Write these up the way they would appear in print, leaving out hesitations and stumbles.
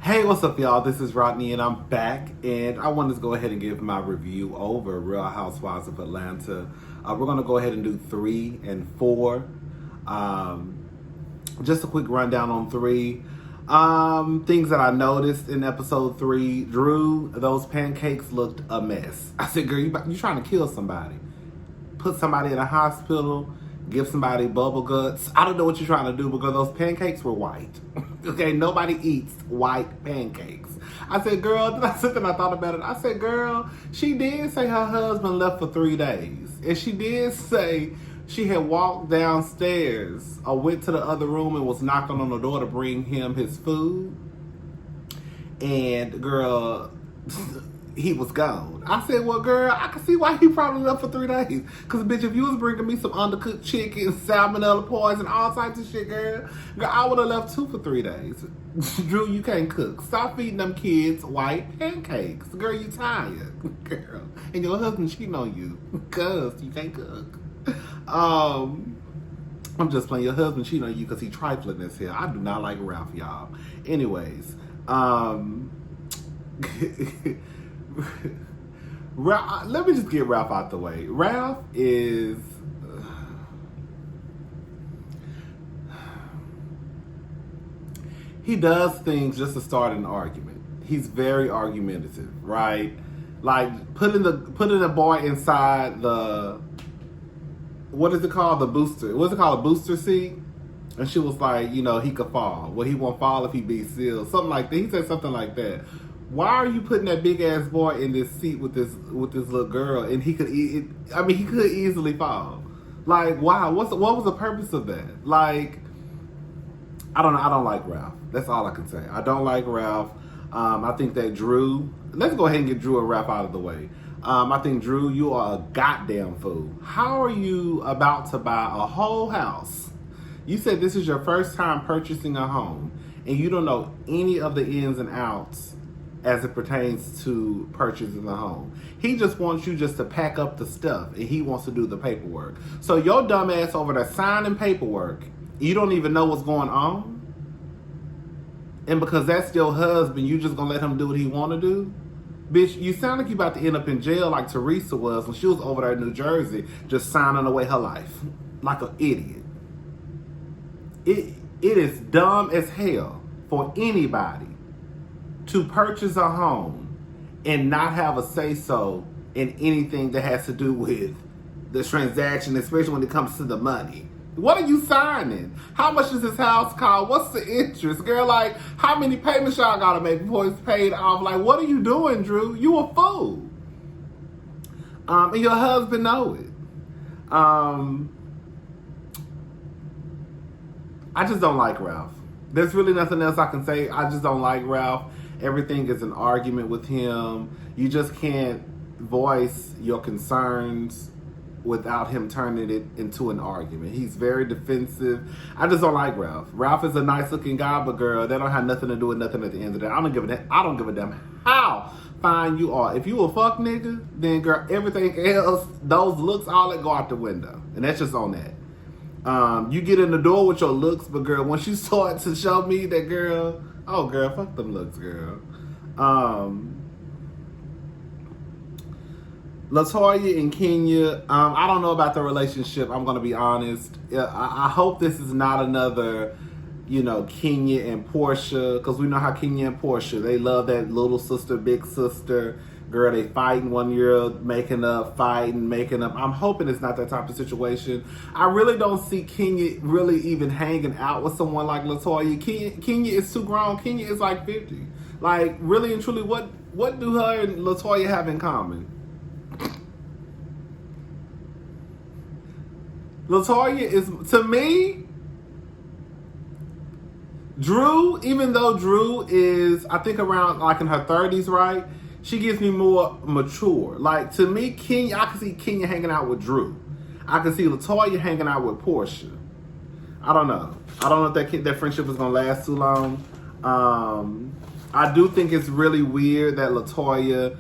Hey, what's up, y'all? This is Rodney, and I'm back, and I wanted to go ahead and give my review over Real Housewives of Atlanta. We're going to go ahead and do 3 and 4. Just a quick rundown on 3. Things that I noticed in episode 3. Drew, those pancakes looked a mess. I said, girl, you trying to kill somebody. Put somebody in a hospital, give somebody bubble guts. I don't know what you're trying to do because those pancakes were white. Okay, nobody eats white pancakes. I said, girl, then I said, and I thought about it. I said, girl, she did say her husband left for 3 days. And she did say she had walked downstairs or went to the other room and was knocking on the door to bring him his food. And girl, he was gone. I said, well, girl, I can see why he probably left for 3 days. Because, bitch, if you was bringing me some undercooked chicken, salmonella poison, all types of shit, girl, I would have left too for 3 days. Drew, you can't cook. Stop feeding them kids white pancakes. Girl, you tired, girl. And your husband cheating on you because you can't cook. I'm just playing. Your husband cheating on you because he trifling this here. I do not like Ralph, y'all. Anyways, let me just get Ralph out the way. Ralph is he does things just to start an argument. He's very argumentative, right? Like putting the boy inside the, what is it called? The booster. What's it called? A booster seat? And she was like, he could fall. Well, he won't fall if he be sealed. Something like that. He said something like that. Why are you putting that big ass boy in this seat with this little girl? And he could easily fall. Like, why? What was the purpose of that? Like, I don't know. I don't like Ralph. That's all I can say. I don't like Ralph. I think that Drew. Let's go ahead and get Drew and Ralph out of the way. I think, Drew, you are a goddamn fool. How are you about to buy a whole house? You said this is your first time purchasing a home, and you don't know any of the ins and outs as it pertains to purchasing a home. He just wants you just to pack up the stuff, and he wants to do the paperwork. So your dumb ass over there signing paperwork, you don't even know what's going on? And because that's your husband, you just gonna let him do what he want to do? Bitch, you sound like you about to end up in jail like Teresa was when she was over there in New Jersey just signing away her life. Like an idiot. It is dumb as hell for anybody to purchase a home and not have a say-so in anything that has to do with the transaction, especially when it comes to the money. What are you signing? How much does this house cost? What's the interest? Girl, like, how many payments y'all gotta make before it's paid off? Like, what are you doing, Drew? You a fool. And your husband know it. I just don't like Ralph. There's really nothing else I can say. I just don't like Ralph. Everything is an argument with him. You just can't voice your concerns without him turning it into an argument. He's very defensive. I just don't like Ralph. Ralph is a nice looking guy, but girl, that don't have nothing to do with nothing at the end of the day. I don't give a damn how fine you are. If you a fuck nigga, then girl, everything else, those looks, all that go out the window. And that's just on that. You get in the door with your looks, but girl, once you start to show me that, girl, oh girl, fuck them looks, girl. LaToya and Kenya, I don't know about the relationship. I'm going to be honest. I hope this is not another, Kenya and Portia, because we know how Kenya and Portia, they love that little sister, big sister. Girl, they fighting 1 year, making up, fighting, making up. I'm hoping it's not that type of situation. I really don't see Kenya really even hanging out with someone like LaToya. Kenya is too grown. Kenya is like 50. Like, really and truly, what do her and LaToya have in common? LaToya is, to me, Drew, even though Drew is, I think around like in her 30s, right? She gives me more mature. Like, to me, Kenya, I can see Kenya hanging out with Drew. I can see LaToya hanging out with Portia. I don't know. I don't know if that friendship is going to last too long. I do think it's really weird that LaToya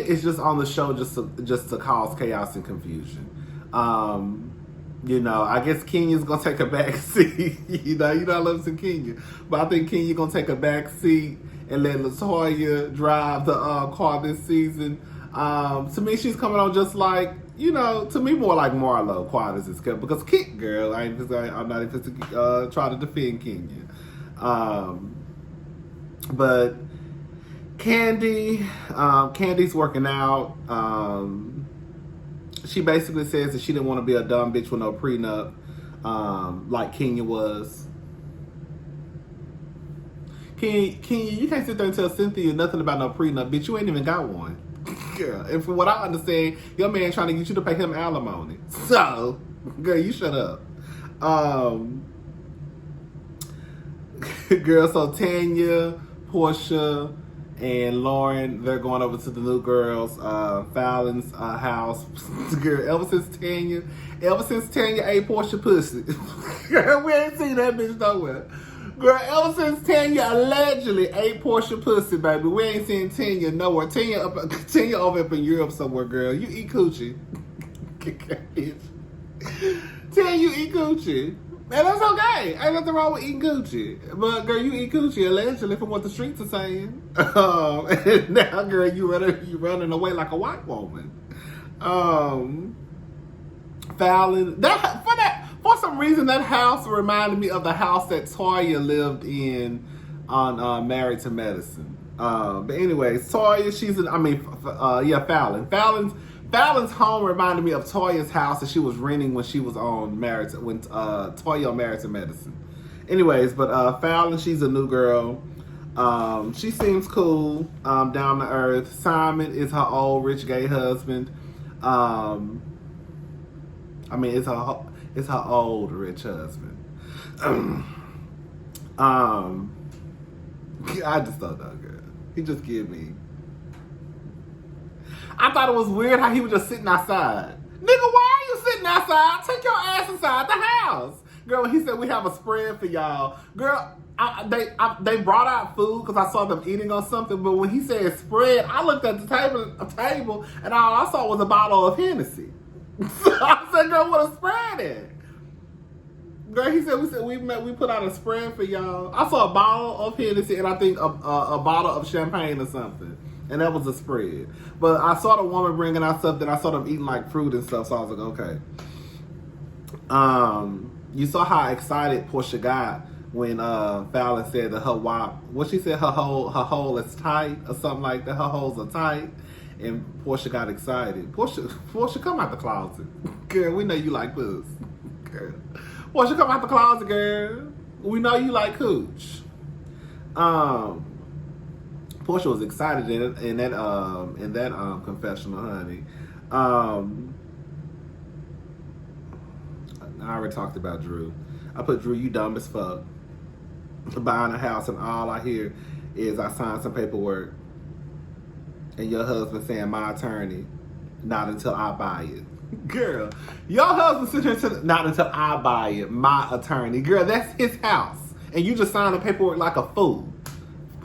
is just on the show just to cause chaos and confusion. I guess Kenya's gonna take a back seat. I love some Kenya, but I think Kenya gonna take a back seat and let LaToya drive the car this season. To me, she's coming on just like to me more like Marlo, quiet as it's kept. Because girl, I'm not even try to defend Kenya, but Candy's working out. She basically says that she didn't want to be a dumb bitch with no prenup, like Kenya was. Kenya, you can't sit there and tell Cynthia nothing about no prenup, bitch. You ain't even got one. Girl, and from what I understand, your man trying to get you to pay him alimony. So, girl, you shut up. Girl, so Tanya, Portia, and Lauren, they're going over to the new girls, Fallon's house. Girl, ever since Tanya ate Portia pussy. Girl, we ain't seen that bitch nowhere. Girl, ever since Tanya allegedly ate Portia pussy, baby, we ain't seen Tanya nowhere. Tanya over up in Europe somewhere, girl. You eat coochie. Tanya, you eat coochie. And that's okay. Ain't nothing wrong with eating coochie. But, girl, you eat coochie allegedly from what the streets are saying. And now, girl, you running away like a white woman. Fallon, for some reason, that house reminded me of the house that Toya lived in on Married to Medicine. But anyways, Toya, Fallon. Fallon's home reminded me of Toya's house that she was renting when she was on Toya on Married to Medicine. Anyways, but Fallon, she's a new girl. She seems cool, down to earth. Simon is her old rich gay husband. It's her old rich husband. I just don't know, girl. He just give me. I thought it was weird how he was just sitting outside. Nigga, why are you sitting outside? Take your ass inside the house. Girl, when he said we have a spread for y'all. Girl, they brought out food because I saw them eating on something. But when he said spread, I looked at the table and all I saw was a bottle of Hennessy. So I said, girl, what a spread is? Girl, he said we put out a spread for y'all. I saw a bottle of Hennessy and I think a bottle of champagne or something. And that was a spread. But I saw the woman bringing out stuff that I saw them eating like fruit and stuff. So I was like, okay. You saw how excited Portia got when Fallon said that her WAP, what she said, her hole is tight or something like that. Her holes are tight. And Portia got excited. Portia, come out the closet. Girl, we know you like puss. Girl. Portia, come out the closet, girl. We know you like cooch. Portia was excited in that confessional, honey. I already talked about Drew. I put Drew, you dumb as fuck. Buying a house and all I hear is I signed some paperwork and your husband saying my attorney, not until I buy it. Girl, your husband sitting here saying not until I buy it, my attorney. Girl, that's his house. And you just signed the paperwork like a fool.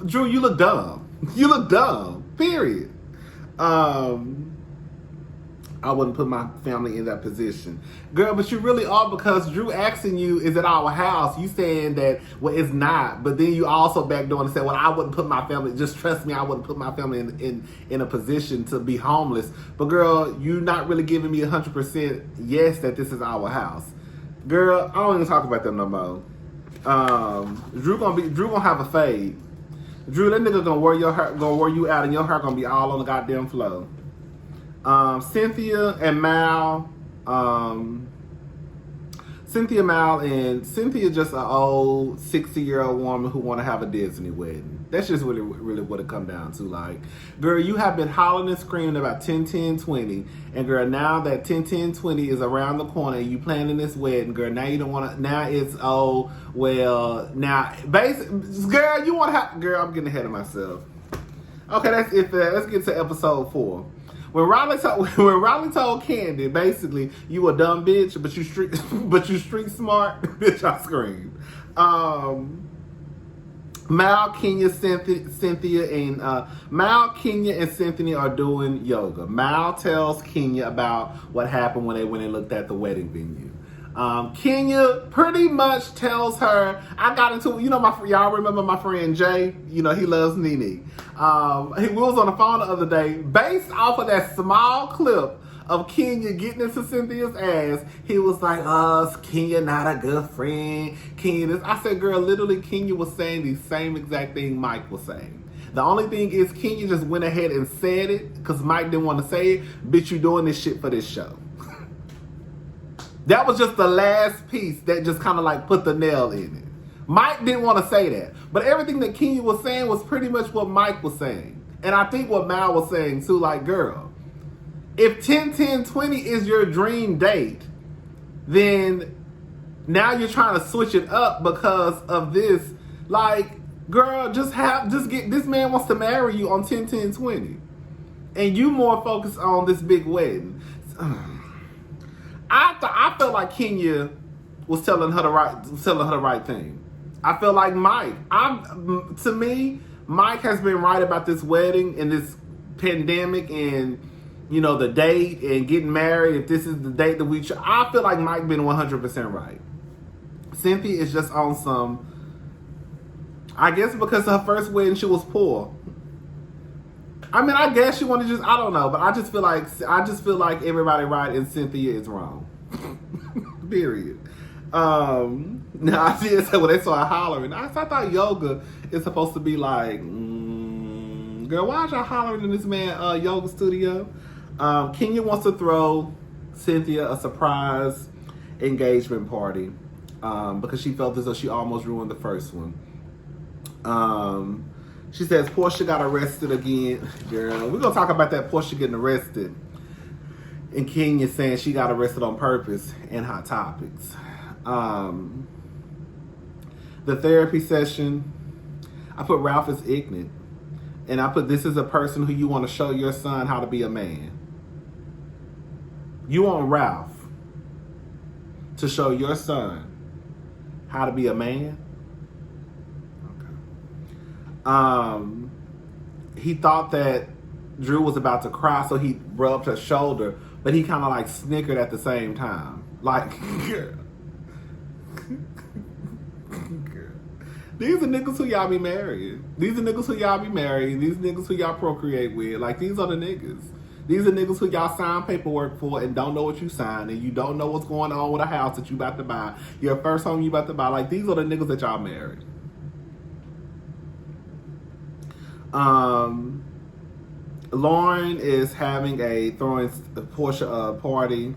Drew, you look dumb. You look dumb. Period. I wouldn't put my family in that position. Girl, but you really are, because Drew asking you, is it our house? You saying that, well, it's not. But then you also backdoor and say, well, I wouldn't put my family, just trust me, I wouldn't put my family in a position to be homeless. But girl, you're not really giving me 100% yes that this is our house. Girl, I don't even talk about them no more. Drew gonna have a fade. Drew, that nigga gonna wear your hair, gonna wear you out, and your hair gonna be all on the goddamn floor. Cynthia Cynthia just an old 60-year-old woman who want to have a Disney wedding. That's just really what it come down to. Like, girl, you have been hollering and screaming about 10-10-20, and girl, now that 10-10-20 is around the corner and you planning this wedding, girl, now you don't want to, now it's, oh, well, now, girl, you want to have, girl, I'm getting ahead of myself. Okay, that's it. Let's get to episode 4. When Riley told Candy, basically, you a dumb bitch, but you street smart, bitch, I screamed. Mal, Kenya, Cynthia, and Cynthia are doing yoga. Mal tells Kenya about what happened when they went and looked at the wedding venue. Kenya pretty much tells her, I got into, y'all remember my friend Jay? He loves Nene. We was on the phone the other day, based off of that small clip of Kenya getting into Cynthia's ass. He was like, Kenya not a good friend. Kenya this. I said, girl, literally Kenya was saying the same exact thing Mike was saying. The only thing is Kenya just went ahead and said it because Mike didn't want to say it. Bitch, you doing this shit for this show. That was just the last piece that just kind of like put the nail in it. Mike didn't want to say that. But everything that Kenya was saying was pretty much what Mike was saying. And I think what Mal was saying too, like, girl, if 10-10-20 is your dream date, then now you're trying to switch it up because of this. Like, girl, just get, this man wants to marry you on 10-10-20. And you more focused on this big wedding. I felt like Kenya was telling her the right thing. I feel like Mike. To me, Mike has been right about this wedding and this pandemic and the date and getting married. If this is the date that I feel like Mike been 100% right. Cynthia is just on some. I guess because her first wedding she was poor. I mean, I guess she wanted to I don't know, but I just feel like everybody right and Cynthia is wrong. Period. Now I did say when they saw her hollering, I thought yoga is supposed to be like, girl, why is y'all hollering in this man yoga studio? Kenya wants to throw Cynthia a surprise engagement party because she felt as though she almost ruined the first one. She says Portia got arrested again. Girl, we're going to talk about that Portia getting arrested. And Kenya saying she got arrested on purpose in Hot Topics. The therapy session, I put Ralph as ignorant. And I put this is a person who you want to show your son how to be a man. You want Ralph to show your son how to be a man? He thought that Drew was about to cry, so he rubbed her shoulder, but he kind of like snickered at the same time. Like, girl. These are niggas who y'all be marrying. These are niggas who y'all be marrying. These niggas who y'all procreate with. Like, these are the niggas. These are niggas who y'all sign paperwork for and don't know what you signed, and you don't know what's going on with a house that you about to buy. Your first home you about to buy. Like, these are the niggas that y'all married. Lauren is having throwing Portia party.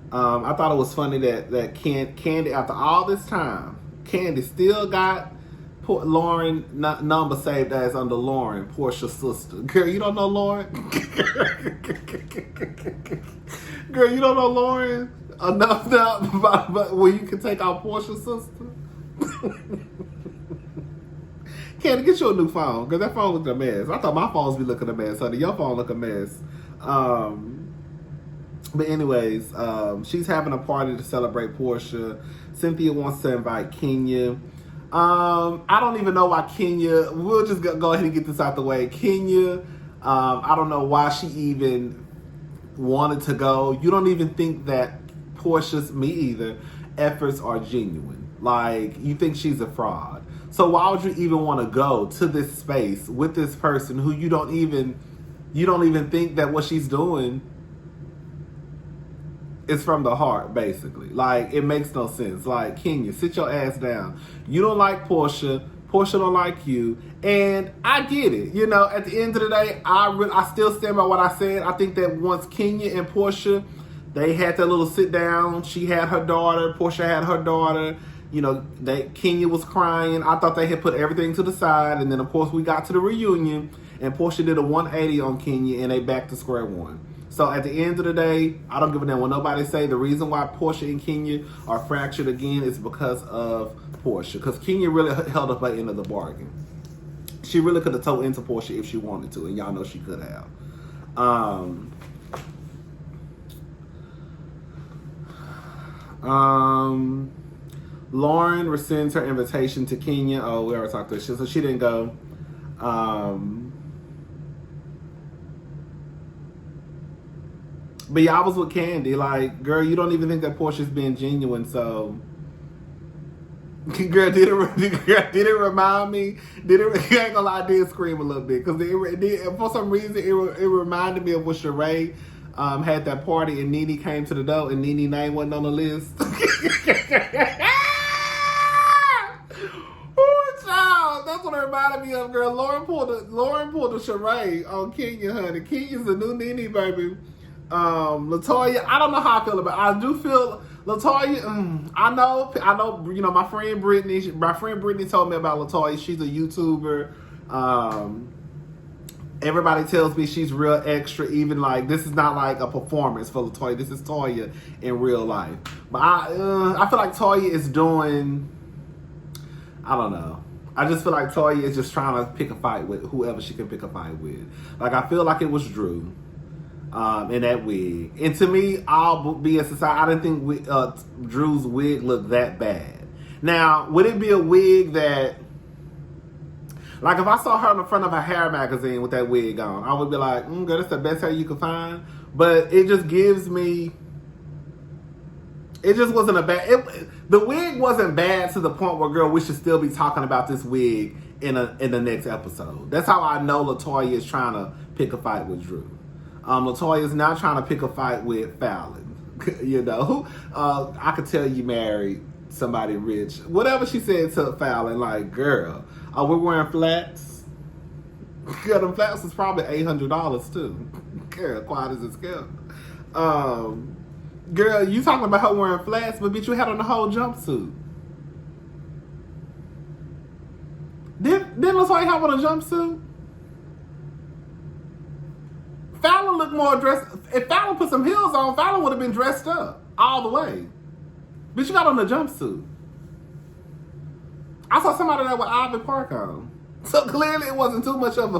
I thought it was funny that Candy, after all this time, Candy still got Lauren number saved as under Lauren, Portia's sister. Girl, you don't know Lauren? Girl, you don't know Lauren? Enough but where you can take out Portia's sister? Candy, get you a new phone, because that phone looked a mess. I thought my phones be looking a mess, honey. Your phone look a mess. But anyways, she's having a party to celebrate Portia. Cynthia wants to invite Kenya. I don't even know why Kenya, we'll just go ahead and get this out the way. Kenya, I don't know why she even wanted to go. You don't even think that Portia's, me either, efforts are genuine. Like, you think she's a fraud. So why would you even want to go to this space with this person who you don't even think that what she's doing is from the heart, basically. Like, it makes no sense. Like, Kenya, sit your ass down. You don't like Portia. Portia don't like you. And I get it. At the end of the day, I still stand by what I said. I think that once Kenya and Portia, they had that little sit down. She had her daughter. Portia had her daughter. Kenya was crying. I thought they had put everything to the side. And then, of course, we got to the reunion. And Portia did a 180 on Kenya. And they back to square one. So at the end of the day, I don't give a damn what nobody say. The reason why Portia and Kenya are fractured again is because of Portia. Because Kenya really held up her end of the bargain. She really could have told into Portia if she wanted to. And y'all know she could have. Lauren rescinds her invitation to Kenya. Oh, we already talked to her. So she didn't go. But yeah, I was with Candy. Like, girl, you don't even think that Portia's being genuine, so. Girl, did it remind me? Did it? I ain't gonna lie, I did scream a little bit because for some reason it reminded me of when Sheree had that party and Nene came to the door and Nene's name wasn't on the list. Oh, child, that's what it reminded me of, girl. Lauren pulled a Sheree on Kenya, honey. Kenya's the new Nene, baby. Latoya, I don't know how I feel about it. I do feel Latoya, I know, you know, my friend Brittany told me about Latoya. She's a YouTuber. Everybody tells me she's real extra, even like this is not like a performance for Latoya. This is Toya in real life. But I feel like Toya is doing, I don't know. I just feel like Toya is just trying to pick a fight with whoever she can pick a fight with. Like, I feel like it was Drew. In that wig. And to me, I'll be a society. I didn't think Drew's wig looked that bad. Now, would it be a wig that, like if I saw her in the front of a hair magazine with that wig on, I would be like, girl, that's the best hair you could find. But it just gives me, it just wasn't a bad, the wig wasn't bad to the point where, girl, we should still be talking about this wig in the next episode. That's how I know Latoya is trying to pick a fight with Drew. Latoya is not trying to pick a fight with Fallon. You know, I could tell you married somebody rich. Whatever she said to Fallon, like, girl, we're wearing flats. Girl, them flats was probably $800 too. Girl, quiet as it's kept. Girl, you talking about her wearing flats, but bitch, you had on the whole jumpsuit. Didn't Latoya have on a jumpsuit? Fallon looked more dressed. If Fallon put some heels on, Fallon would have been dressed up all the way. But you got on the jumpsuit. I saw somebody there with Ivy Park on. So clearly it wasn't too much of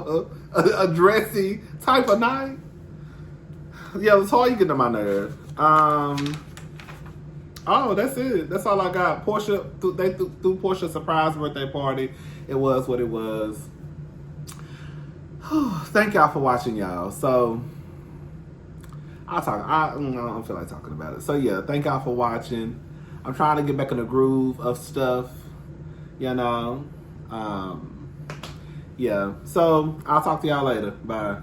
a dressy type of night. Yeah, Latoya, you get to my nerve. Oh, that's it. That's all I got. Portia, they threw Portia a surprise birthday party. It was what it was. Thank y'all for watching, y'all. So I don't feel like talking about it. So yeah, thank y'all for watching. I'm trying to get back in the groove of stuff, you know. Yeah. So I'll talk to y'all later. Bye.